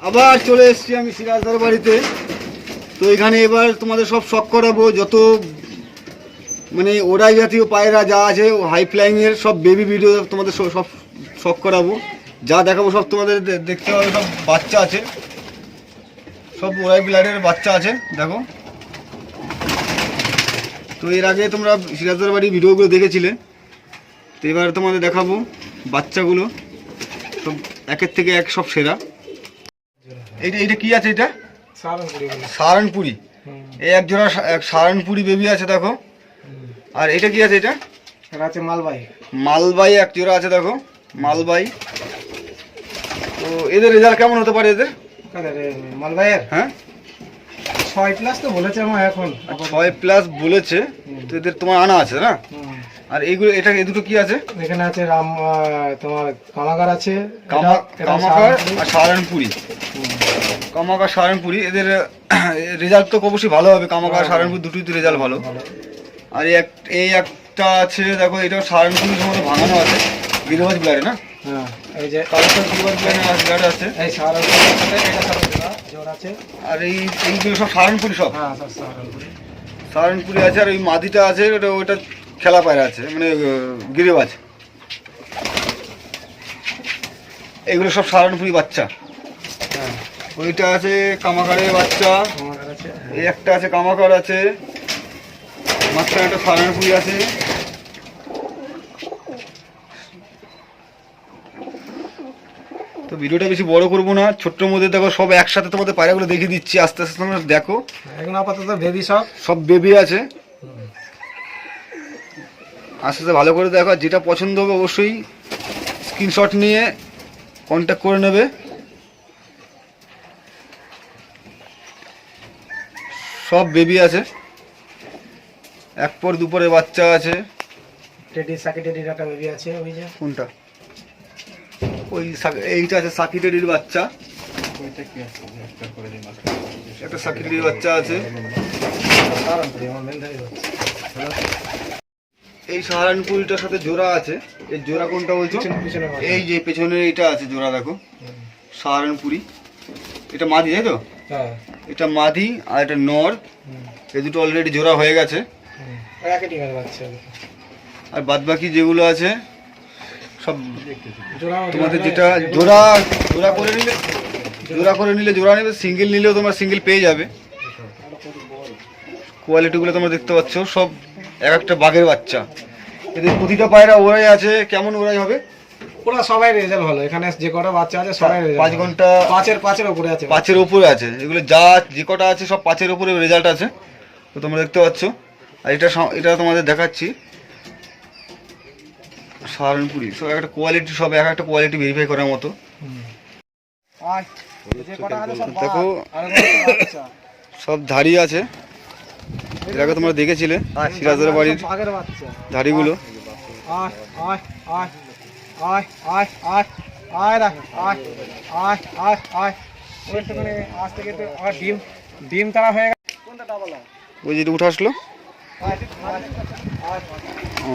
আবার চলে এসেছি আমি সিরাজদার বাড়িতে। তো এখানে এবার তোমাদের সব শখ করাবো, যত মানে ওরাই জাতীয় পায়রা যা আছে হাই ফ্লাইংয়ের সব বেবি ভিডিও তোমাদের সব শখ করাবো, যা দেখাবো সব তোমাদের দেখতে হবে। সব বাচ্চা আছে, সব ওরাই ব্লাডের বাচ্চা আছে দেখো। তো এর আগে তোমরা সিরাজদার বাড়ির ভিডিওগুলো দেখেছিলে, তো এবার তোমাদের দেখাবো বাচ্চাগুলো সব একের থেকে এক সব সেরা। এইটা কি আছে? এটা সাহারানপুরি। এই এক জোড়া সাহারানপুরি বেবি আছে দেখো। আর এটা কি আছে? এটা আছে মালবাই। মালবাই এক জোড়া আছে দেখো, মালবাই। তো এদের রেজাল্ট কেমন হতে পারে এদের? মালবাইয়ের হ্যাঁ 6+ তো বলেছে আমার এখন। 6+ বলেছে। তো এদের তোমার আনা আছে না? আর এইগুলো এটা এ দুটো কি আছে? এখানে আছে রাম তোমার কামাগার আছে, কামাগার আর সাহারানপুরি। কামাগার সাহারানপুরি এদের রেজাল্ট তো অবশ্যই ভালো হবে। কামাগার সাহারানপুরি দুটোই তো রেজাল্ট ভালো। আর এই একটা আছে দেখো, এটাও সাহারানপুরি সম্বন্ধে ভাঙানো আছে, গিরিবাজ ব্লাডে না? হ্যাঁ এই যে কালারটা গিরিবাজ ব্লাড আছে। এই সাহারানপুরি এটা সব জোড়া আছে। আর এইগুলো সব সাহারানপুরি সব? হ্যাঁ সব সাহারানপুরি। সাহারানপুরি আছে। আর ওই মাদিটা আছে, ওটা খেলা পায়রা আছে, মানে গিরিবাজ। এগুলো সব সাহারানপুরি বাচ্চা। হ্যাঁ ওইটা আছে কামাকারের বাচ্চা। কামাগার আছে। এই একটা আছে কামাকার আছে, মাঝখানে একটা সাহারানপুরি আছে। তো ভিডিওটা বেশি বড় করবো না, ছোট্টর মধ্যে দেখো সব একসাথে তোমাদের পায়রাগুলো দেখিয়ে দিচ্ছি, আস্তে আস্তে তোমরা দেখো। এখন আপাতত বেবি সব বেবি আছে, আস্তে আস্তে ভালো করে দেখো। যেটা পছন্দ হবে অবশ্যই স্ক্রিনশট নিয়ে কন্ট্যাক্ট করে নেবে। সব বেবি আছে, এক পর দুপরে বাচ্চা আছে। টেডি সাকি টেডির একটা বেবি আছে। ওই যে কোনটা? ওই এইটা আছে সাকি টেডির বাচ্চা। ওইটা কি আছে? একটা করে দিন একটা সাকি টেডির বাচ্চা আছে। সাহারানপুরি আমার মেন্ধারি হচ্ছে। এই সাহারানপুরিটার সাথে জোড়া আছে। এই জোড়া কোনটা বলছো? এই যে পেছনে এটা আছে জোড়া দেখো, সাহারানপুরি। এটা মাদি তাই তো? হ্যাঁ এটা মাদি আর এটা নর। এই দুটো অলরেডি জোড়া হয়ে গেছে। একই টিমের বাচ্চা। আর বাদ বাকি যেগুলো আছে সব জোড়া তোমাদের যেটা জোড়া করে নিলে জোড়া নেবে, সিঙ্গেল নিলেও তোমরা সিঙ্গেল পেয়ে যাবে। কোয়ালিটিগুলো তোমরা দেখতে পাচ্ছ, সব এক একটা বাঘের বাচ্চা। এদের প্রতিটা পায়রা ওরাই আছে। কেমন ওরাই হবে? ওরা সবাই রেজাল্ট ভালো। এখানে যে কটা বাচ্চা আছে সবাই 5 ঘন্টা 5-এর উপরে আছে। 5-এর উপরে আছে। এগুলো যে কটা আছে সব 5-এর উপরে রেজাল্ট আছে। তো তোমরা দেখতে পাচ্ছ। আর এটা তোমাদের দেখাচ্ছি সাহারানপুরি। সব একটা কোয়ালিটি, সব এক একটা কোয়ালিটি ভেরিফাই করার মতো। দেখো সব ধাড়ি আছে, এর আগে তোমরা দেখেছিলে সিরাজদার বাড়ির ধাড়িগুলো। ডিম তারা হয়ে গেছে। ওই যেটা উঠে আসলো। ও